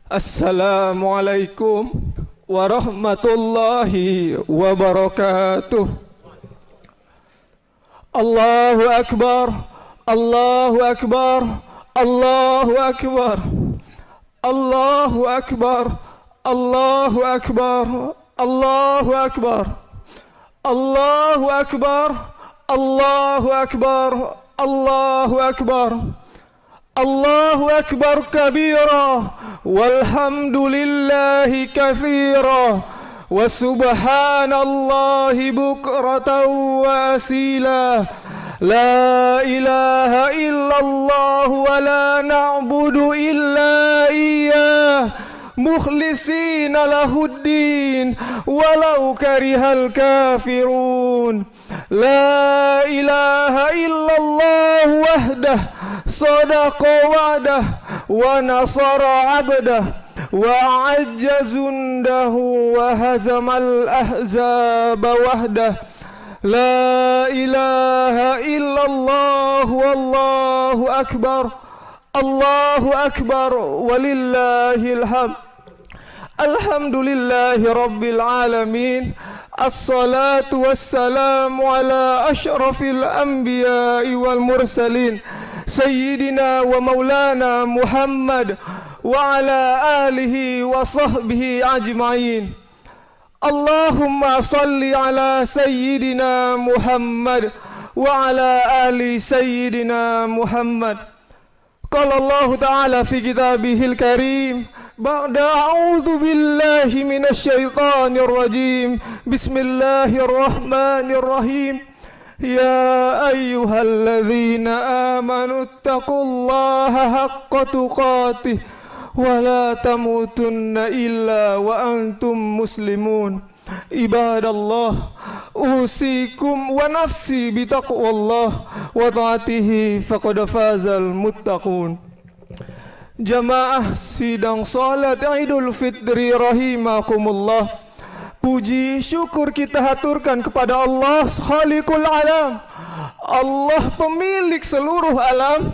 Assalamualaikum warahmatullahi wabarakatuh. Allahu Akbar, Allahu Akbar, Allahu Akbar, Allahu Akbar, Allahu Akbar, Allahu Akbar, Allahu Akbar, Allahu Akbar, Allahu Akbar, Allahu Akbar kabira, walhamdulillahi katsira, wa subhanallahi bukratan wa asila. La ilaha illallah wa la na'budu illa iyyah, mukhlisina lahuddin walau karihal kafirun. La ilaha illallah wahdah sadaqa wa'dah wa nasara 'abdah wa ajja zundahu wa hazamal ahzaba wahdah. La ilaha illallah wallahu akbar, Allahu akbar walillahil hamd. Alhamdulillahi rabbil alamin. Assalatu wassalamu ala ashrafil anbiya'i wal mursalin, sayyidina wa maulana Muhammad wa ala alihi wa sahbihi ajma'in. Allahumma salli ala sayyidina Muhammad wa ala ali sayyidina Muhammad. Qala Allah ta'ala fi kitabihil karim, ba'da a'udzu billahi minasy syaithanir rajim. Bismillahirrahmanirrahim. Ya ayyuhalladzina amanu taqullaha haqqa tuqatih wa la tamutunna illa wa antum muslimun. Ibadallah, usikum wa nafsi bitaqwallah wa ta'atihi faqad fazal muttaqun. Jamaah sidang salat Idul Fitri rahimakumullah. Puji syukur kita haturkan kepada Allah Khaliqul Alam, Allah pemilik seluruh alam,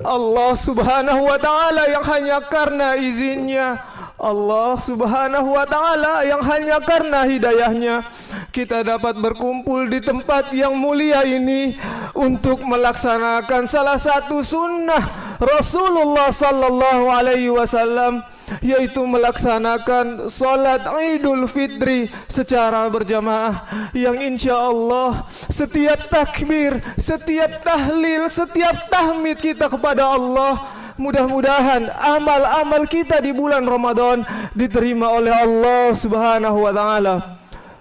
Allah subhanahu wa ta'ala yang hanya karena izinnya, Allah subhanahu wa ta'ala yang hanya karena hidayahnya kita dapat berkumpul di tempat yang mulia ini untuk melaksanakan salah satu sunnah Rasulullah sallallahu alaihi wasallam, yaitu melaksanakan salat Idul Fitri secara berjamaah, yang insya Allah setiap takbir, setiap tahlil, setiap tahmid kita kepada Allah, mudah-mudahan amal-amal kita di bulan Ramadan diterima oleh Allah subhanahu wa ta'ala.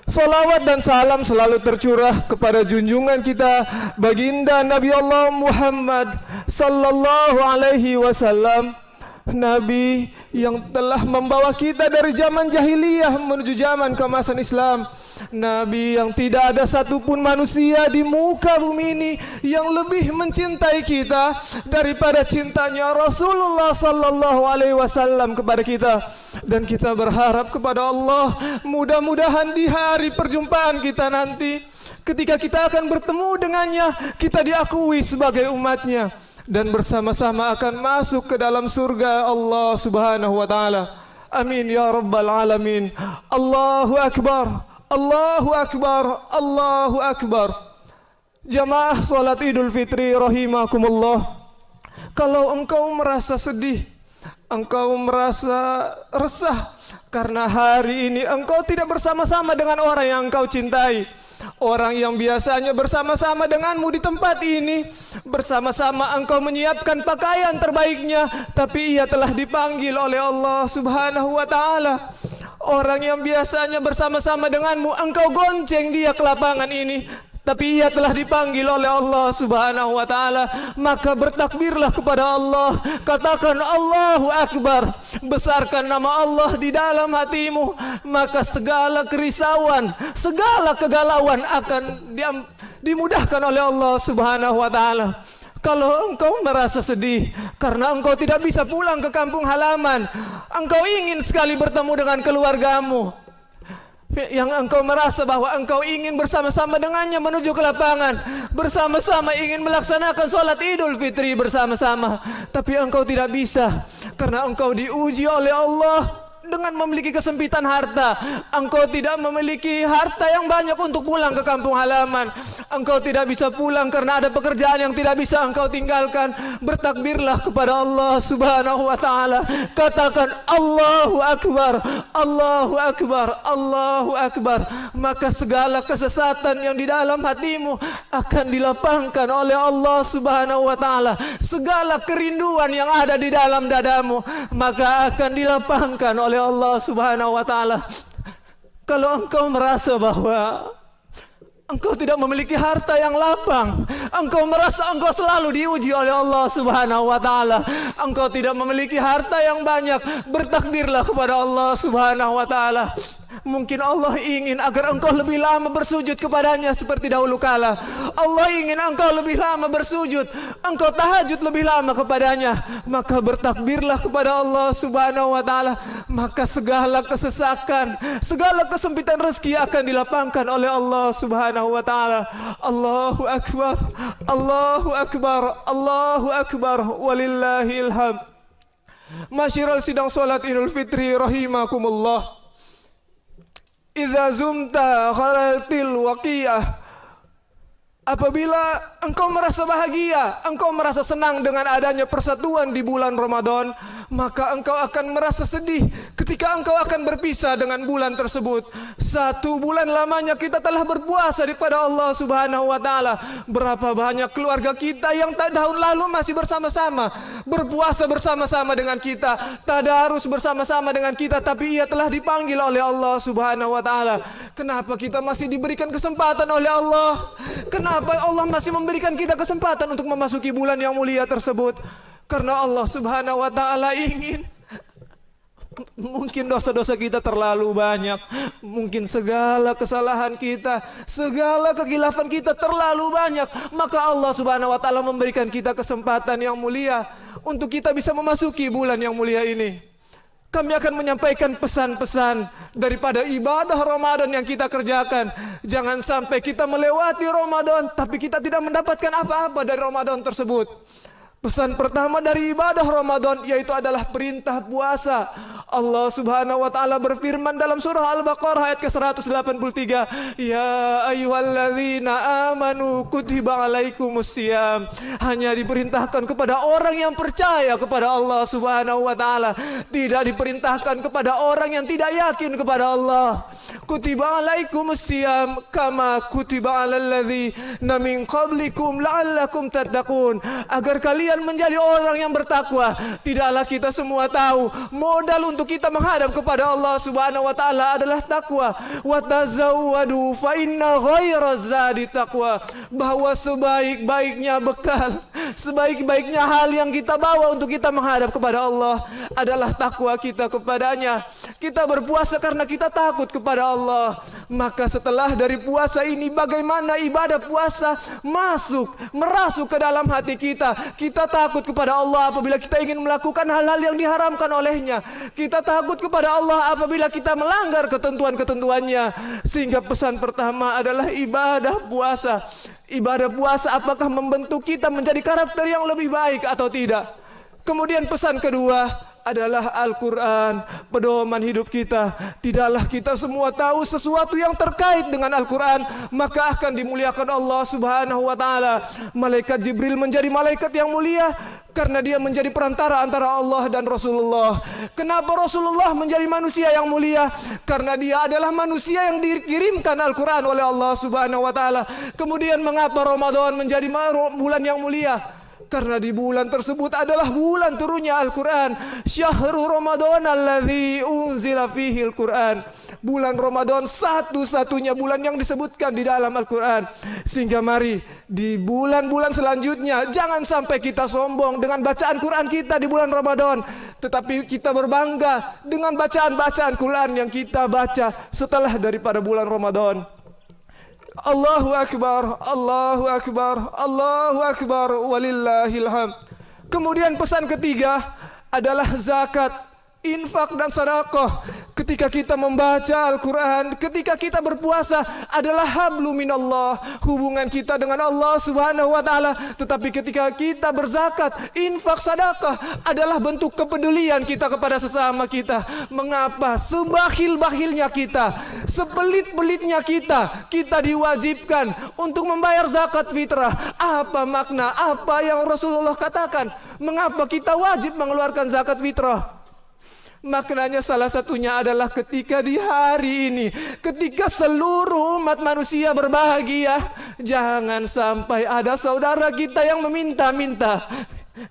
Salawat dan salam selalu tercurah kepada junjungan kita baginda Nabi Allah Muhammad sallallahu alaihi wasallam, Nabi yang telah membawa kita dari zaman jahiliyah menuju zaman keemasan Islam, Nabi yang tidak ada satupun manusia di muka bumi ini yang lebih mencintai kita daripada cintanya Rasulullah sallallahu alaihi wasallam kepada kita. Dan kita berharap kepada Allah, mudah-mudahan di hari perjumpaan kita nanti, ketika kita akan bertemu dengannya, kita diakui sebagai umatnya dan bersama-sama akan masuk ke dalam surga Allah subhanahu wa ta'ala. Amin ya rabbal alamin. Allahu akbar, Allahu akbar, Allahu akbar. Jamaah salat Idul Fitri rahimakumullah, kalau engkau merasa sedih, engkau merasa resah karena hari ini engkau tidak bersama-sama dengan orang yang engkau cintai, orang yang biasanya bersama-sama denganmu di tempat ini, bersama-sama engkau menyiapkan pakaian terbaiknya, tapi ia telah dipanggil oleh Allah subhanahu wa ta'ala. Orang yang biasanya bersama-sama denganmu, engkau gonceng dia ke lapangan ini, tapi ia telah dipanggil oleh Allah subhanahu wa ta'ala. Maka bertakbirlah kepada Allah, katakan Allahu Akbar, besarkan nama Allah di dalam hatimu, maka segala kerisauan, segala kegalauan akan dimudahkan oleh Allah subhanahu wa ta'ala. Kalau engkau merasa sedih karena engkau tidak bisa pulang ke kampung halaman, engkau ingin sekali bertemu dengan keluargamu, yang engkau merasa bahwa engkau ingin bersama-sama dengannya menuju ke lapangan, bersama-sama ingin melaksanakan sholat Idul Fitri bersama-sama, tapi engkau tidak bisa karena engkau diuji oleh Allah dengan memiliki kesempitan harta. Engkau tidak memiliki harta yang banyak untuk pulang ke kampung halaman. Engkau tidak bisa pulang karena ada pekerjaan yang tidak bisa engkau tinggalkan. Bertakbirlah kepada Allah Subhanahu wa taala. Katakan Allahu Akbar, Allahu Akbar, Allahu Akbar. Maka segala kesesatan yang di dalam hatimu akan dilapangkan oleh Allah Subhanahu wa taala. Segala kerinduan yang ada di dalam dadamu maka akan dilapangkan oleh Allah Subhanahu wa taala. Kalau engkau merasa bahwa engkau tidak memiliki harta yang lapang, engkau merasa engkau selalu diuji oleh Allah Subhanahu wa taala, engkau tidak memiliki harta yang banyak, bertakbirlah kepada Allah Subhanahu wa taala. Mungkin Allah ingin agar engkau lebih lama bersujud kepadanya seperti dahulu kala. Allah ingin engkau lebih lama bersujud, engkau tahajud lebih lama kepadanya. Maka bertakbirlah kepada Allah Subhanahu wa taala. Maka segala kesesakan, segala kesempitan rezeki akan dilapangkan oleh Allah Subhanahu wa taala. Allahu Akbar, Allahu Akbar, Allahu Akbar, walillahil hamd. Masyiral sidang salat Idul Fitri rahimakumullah. Idza zumta khalatil waqiyah. Apabila engkau merasa bahagia, engkau merasa senang dengan adanya persatuan di bulan Ramadan, maka engkau akan merasa sedih ketika engkau akan berpisah dengan bulan tersebut. 1 bulan lamanya kita telah berpuasa kepada Allah Subhanahu wa taala. Berapa banyak keluarga kita yang tahun lalu masih bersama-sama, berpuasa bersama-sama dengan kita, tadarus bersama-sama dengan kita, tapi ia telah dipanggil oleh Allah Subhanahu wa taala. Kenapa kita masih diberikan kesempatan oleh Allah? Kenapa Allah masih memberikan kita kesempatan untuk memasuki bulan yang mulia tersebut? Karena Allah Subhanahu wa taala ingin. Mungkin dosa-dosa kita terlalu banyak, mungkin segala kesalahan kita, segala kekhilafan kita terlalu banyak, maka Allah Subhanahu wa taala memberikan kita kesempatan yang mulia untuk kita bisa memasuki bulan yang mulia ini. Kami akan menyampaikan pesan-pesan daripada ibadah Ramadan yang kita kerjakan. Jangan sampai kita melewati Ramadan tapi kita tidak mendapatkan apa-apa dari Ramadan tersebut. Pesan pertama dari ibadah Ramadan yaitu adalah perintah puasa. Allah Subhanahu wa taala berfirman dalam surah Al-Baqarah ayat ke-183, "Ya ayyuhalladzina amanu kutiba alaikumusiyam." Hanya diperintahkan kepada orang yang percaya kepada Allah Subhanahu wa taala, tidak diperintahkan kepada orang yang tidak yakin kepada Allah. Kutiba alaikumusiyam kama kutiba alal ladzina min qablikum la'allakum tattaqun. Agar kalian menjadi orang yang bertakwa. Tidaklah kita semua tahu modal untuk kita menghadap kepada Allah Subhanahu wa taala adalah takwa. Wa tazawwadu fa inna khairaz zadi taqwa. Bahwa sebaik-baiknya bekal, sebaik-baiknya hal yang kita bawa untuk kita menghadap kepada Allah adalah takwa kita kepadanya. Kita berpuasa karena kita takut kepada Allah. Maka setelah dari puasa ini, bagaimana ibadah puasa merasuk ke dalam hati kita. Kita takut kepada Allah apabila kita ingin melakukan hal-hal yang diharamkan olehnya. Kita takut kepada Allah apabila kita melanggar ketentuan-ketentuannya. Sehingga pesan pertama adalah ibadah puasa. Ibadah puasa apakah membentuk kita menjadi karakter yang lebih baik atau tidak? Kemudian pesan kedua adalah Al-Quran, pedoman hidup kita. Tidaklah kita semua tahu sesuatu yang terkait dengan Al-Quran, maka akan dimuliakan Allah Subhanahu wa taala. Malaikat Jibril menjadi malaikat yang mulia karena dia menjadi perantara antara Allah dan Rasulullah. Kenapa Rasulullah menjadi manusia yang mulia? Karena dia adalah manusia yang dikirimkan Al-Quran oleh Allah Subhanahu wa taala. Kemudian mengapa Ramadan menjadi bulan yang mulia? Karena di bulan tersebut adalah bulan turunnya Al-Quran. Syahrul Ramadan alladzi unzila fihi Al-Quran. Bulan Ramadan satu-satunya bulan yang disebutkan di dalam Al-Quran. Sehingga mari di bulan-bulan selanjutnya jangan sampai kita sombong dengan bacaan Quran kita di bulan Ramadan, tetapi kita berbangga dengan bacaan-bacaan Quran yang kita baca setelah daripada bulan Ramadan. Allahu Akbar, Allahu Akbar, Allahu Akbar, walillahil hamd. Kemudian pesan ketiga adalah zakat, infak dan sedekah. ketika kita membaca Al-Quran, ketika kita berpuasa adalah hablum minallah, hubungan kita dengan Allah Subhanahu wa Ta'ala. Tetapi ketika kita berzakat, infak, sedekah adalah bentuk kepedulian kita kepada sesama kita. Mengapa sebakhil-bakhilnya kita, sepelit-pelitnya kita diwajibkan untuk membayar zakat fitrah? Apa makna, apa yang Rasulullah katakan? Mengapa kita wajib mengeluarkan zakat fitrah? Maknanya salah satunya adalah ketika di hari ini, ketika seluruh umat manusia berbahagia, jangan sampai ada saudara kita yang meminta-minta.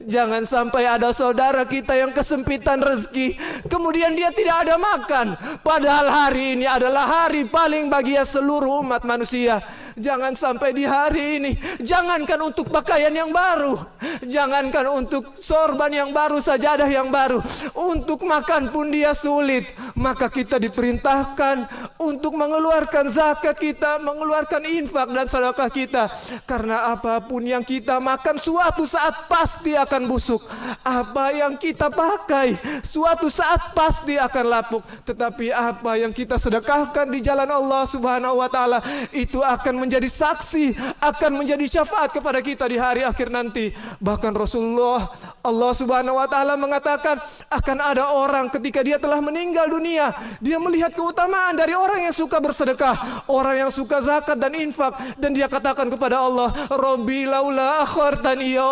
Jangan sampai ada saudara kita yang kesempitan rezeki, kemudian dia tidak ada makan, padahal hari ini adalah hari paling bahagia seluruh umat manusia. Jangan sampai di hari ini, jangankan untuk pakaian yang baru, jangankan untuk sorban yang baru, sajadah yang baru, untuk makan pun dia sulit. Maka kita diperintahkan untuk mengeluarkan zakat kita, mengeluarkan infak dan sedekah kita. Karena apapun yang kita makan suatu saat pasti akan busuk. Apa yang kita pakai suatu saat pasti akan lapuk. Tetapi apa yang kita sedekahkan di jalan Allah Subhanahu wa Ta'ala, itu akan menjadi saksi, akan menjadi syafaat kepada kita di hari akhir nanti. Bahkan Rasulullah, Allah Subhanahu wa Ta'ala mengatakan akan ada orang ketika dia telah meninggal dunia, dia melihat keutamaan dari orang yang suka bersedekah, orang yang suka zakat dan infak, dan dia katakan kepada Allah, Rabbi laula akhartani, ya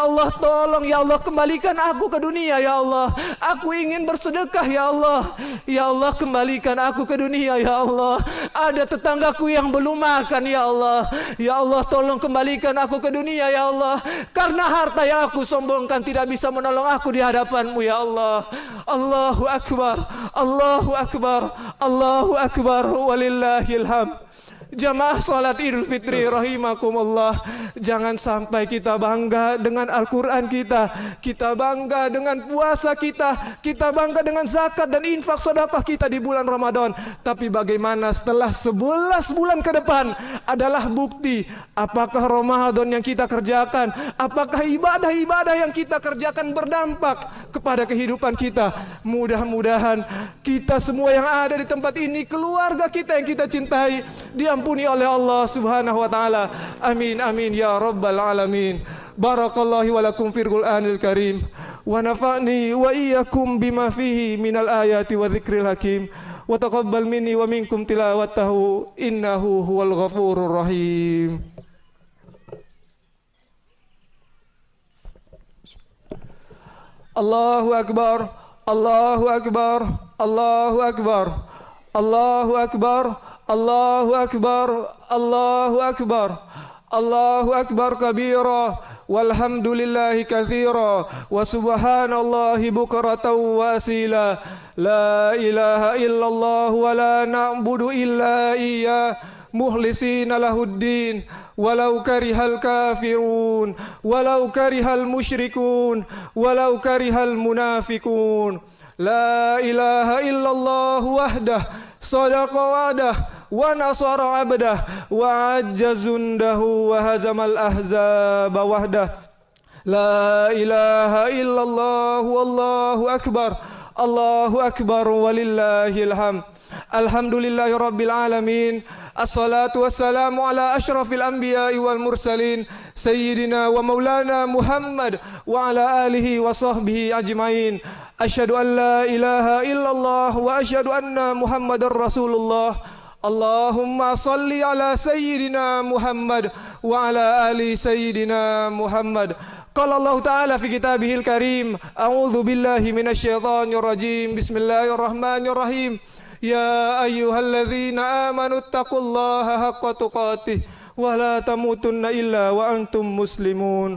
Allah tolong ya Allah, kembalikan aku ke dunia ya Allah, aku ingin bersedekah ya Allah kembalikan aku ke dunia ya Allah, ada tetanggaku yang belum makan ya Allah tolong kembalikan aku ke dunia ya Allah, karena harta yang aku sombongkan tidak bisa menolong aku di hadapanmu ya Allah. Allahu Akbar, Allahu Akbar, Allahu Akbar, walillahil hamd. Jamaah salat Idul Fitri rahimakumullah, jangan sampai kita bangga dengan Al-Quran kita bangga dengan puasa kita bangga dengan zakat dan infak sedekah kita di bulan Ramadan. Tapi bagaimana setelah 11 bulan ke depan adalah bukti apakah Ramadan yang kita kerjakan, apakah ibadah-ibadah yang kita kerjakan berdampak kepada kehidupan kita. Mudah-mudahan kita semua yang ada di tempat ini, keluarga kita yang kita cintai, diampuni oleh Allah Subhanahu wa Ta'ala. Amin amin ya rabbal alamin. Barakallahu wa lakum fil Qur'anil Karim, wa nafa'ni wa iyyakum bima fihi minal ayati wa dzikril hakim, wa taqabbal minni wa minkum tilawatahu innahu huwal ghafurur rahim. Allahu Akbar, Allahu Akbar, Allahu Akbar, Allahu Akbar, Allahu Akbar, Allahu Akbar, Allahu Akbar kabira, walhamdulillahi katsira, wa subhanallahi bukratan wa asila. La ilaha illallah wa la na'budu illa iyyah, mukhlisina lahuddin, walau karihal kafirun, walau karihal musyrikun, walau karihal munafikun. La ilaha illallah wahdah, sadaqa wa'dah, wa nasara abdah, wa ajja zundahu, wa hazamal ahzaba wahdah. La ilaha illallah wallahu akbar, Allahu akbar walillahil hamd. Alhamdulillahi rabbil alamin. Assalatu wassalamu ala ashrafil anbiya'i wal mursalin, sayyidina wa maulana Muhammad wa ala alihi wa sahbihi ajmain. Asyhadu an la ilaha illallah wa asyhadu anna Muhammadar Rasulullah. Allahumma salli ala sayyidina Muhammad wa ala ali sayyidina Muhammad. Qala Allah Ta'ala fi kitabihil karim, a'udzu billahi minasyaitonir rajim. Bismillahirrahmanirrahim. Ya ayyuhalladzina amanu taqullaha haqqa tuqatih wa la tamutunna illa wa antum muslimun.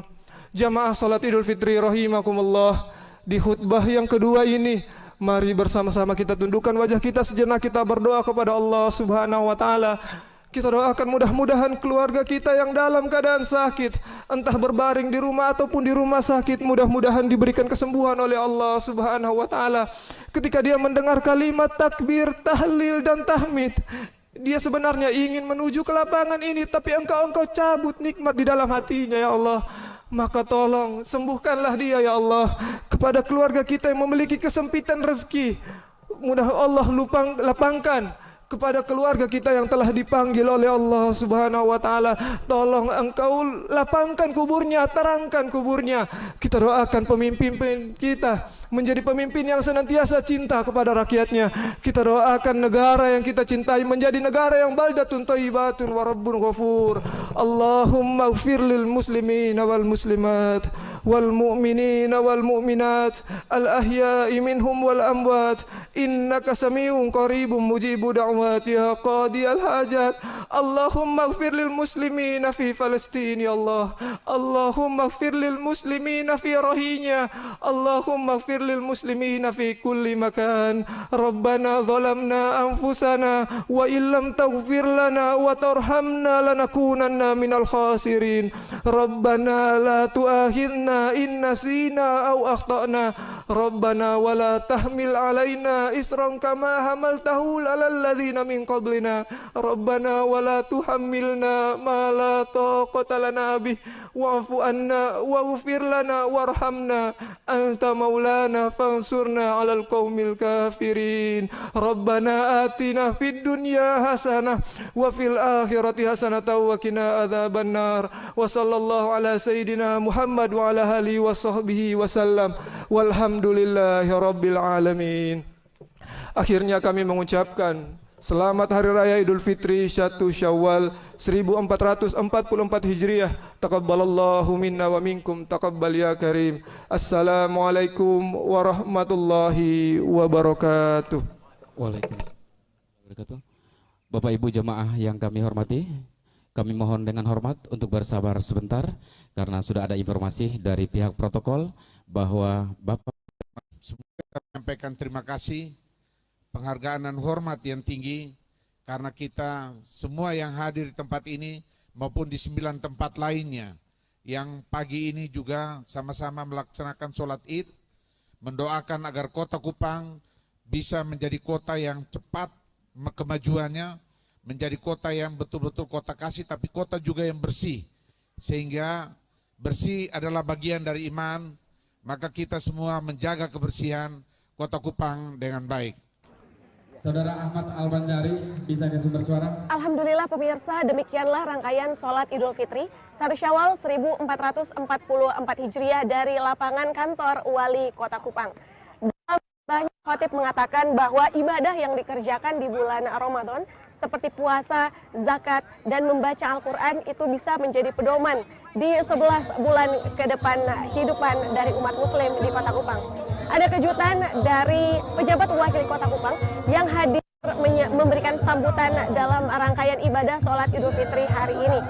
Jamaah salat Idul Fitri rahimakumullah, di khutbah yang kedua ini, mari bersama-sama kita tundukkan wajah kita sejenak, kita berdoa kepada Allah Subhanahu wa Ta'ala. Kita doakan mudah-mudahan keluarga kita yang dalam keadaan sakit, entah berbaring di rumah ataupun di rumah sakit, mudah-mudahan diberikan kesembuhan oleh Allah Subhanahu wa Ta'ala. Ketika dia mendengar kalimat takbir, tahlil dan tahmid, dia sebenarnya ingin menuju ke lapangan ini, tapi engkau cabut nikmat di dalam hatinya ya Allah. Maka tolong sembuhkanlah dia ya Allah. Kepada keluarga kita yang memiliki kesempitan rezeki, mudah Allah lapangkan kepada keluarga kita yang telah dipanggil oleh Allah Subhanahu wa taala. Tolong Engkau lapangkan kuburnya, terangkan kuburnya. Kita doakan pemimpin kita menjadi pemimpin yang senantiasa cinta kepada rakyatnya. Kita doakan negara yang kita cintai menjadi negara yang baldatun thayyibatun wa rabbun ghafur. Allahumma ighfir lil muslimin wal muslimat wal mu'minin wal mu'minat al ahya'i minhum wal amwat innaka sami'un qaribun mujibu da'wati ya qadiyal hajat. Allahumma ighfir lil muslimina fi Palestin ya Allah. Allahumma ighfir lil muslimina fi Rohingya. Allahumma ighfir lil muslimina fi kulli makan. Rabbana zalamna anfusana wa illam taghfir lana wa tarhamna lanakunanna minal khasirin. Rabbana la tu'akhidna in nasina aw akhtana. Rabbana wa la tahmil alaina isran kama hamaltahu alal ladzina min qablina. Rabbana wa la tuhammilna ma la taqata lana bih wa'fu anna waghfir lana warhamna anta maulana fansurna 'alal qaumil kafirin. Rabbana atina fid dunya hasanah wa fil akhirati hasanah wa qina adzabannar. Wa sallallahu ala sayidina Muhammad wa ala alihi wa sahbihi wasallam. Walhamdulillahi rabbil alamin. Akhirnya kami mengucapkan selamat Hari Raya Idul Fitri 1 Syawal 1444 Hijriah. Taqabbalallahu minna wa minkum taqabbal ya karim. Assalamualaikum warahmatullahi wabarakatuh. Waalaikumsalam. Bapak Ibu jemaah yang kami hormati, kami mohon dengan hormat untuk bersabar sebentar karena sudah ada informasi dari pihak protokol bahwa Bapak menyampaikan terima kasih, penghargaan dan hormat yang tinggi karena kita semua yang hadir di tempat ini maupun di 9 tempat lainnya yang pagi ini juga sama-sama melaksanakan sholat Id, mendoakan agar kota Kupang bisa menjadi kota yang cepat kemajuannya, menjadi kota yang betul-betul kota kasih tapi kota juga yang bersih, sehingga bersih adalah bagian dari iman. Maka kita semua menjaga kebersihan kota Kupang dengan baik. Saudara Ahmad Al-Banjari bisa ke sumber suara. Alhamdulillah pemirsa, demikianlah rangkaian sholat Idul Fitri 1 Syawal 1444 Hijriah dari lapangan kantor Wali Kota Kupang. Dalam khutbahnya khotib mengatakan bahwa ibadah yang dikerjakan di bulan Ramadan seperti puasa, zakat, dan membaca Al-Quran itu bisa menjadi pedoman di 11 bulan ke depan kehidupan dari umat muslim di Kota Kupang. Ada kejutan dari pejabat wakil Kota Kupang yang hadir memberikan sambutan dalam rangkaian ibadah sholat Idul Fitri hari ini.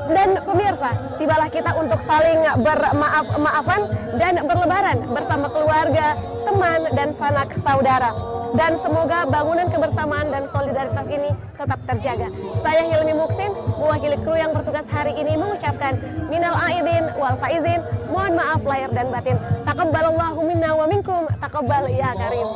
Dan pemirsa, tibalah kita untuk saling bermaaf-maafan dan berlebaran bersama keluarga, teman, dan sanak saudara. Dan semoga bangunan kebersamaan dan solidaritas ini tetap terjaga. Saya Hilmi Muksin, mewakili kru yang bertugas hari ini mengucapkan minal aidin wal faizin, mohon maaf lahir dan batin. Taqabbalallahu minna wa minkum, taqabbal ya karim.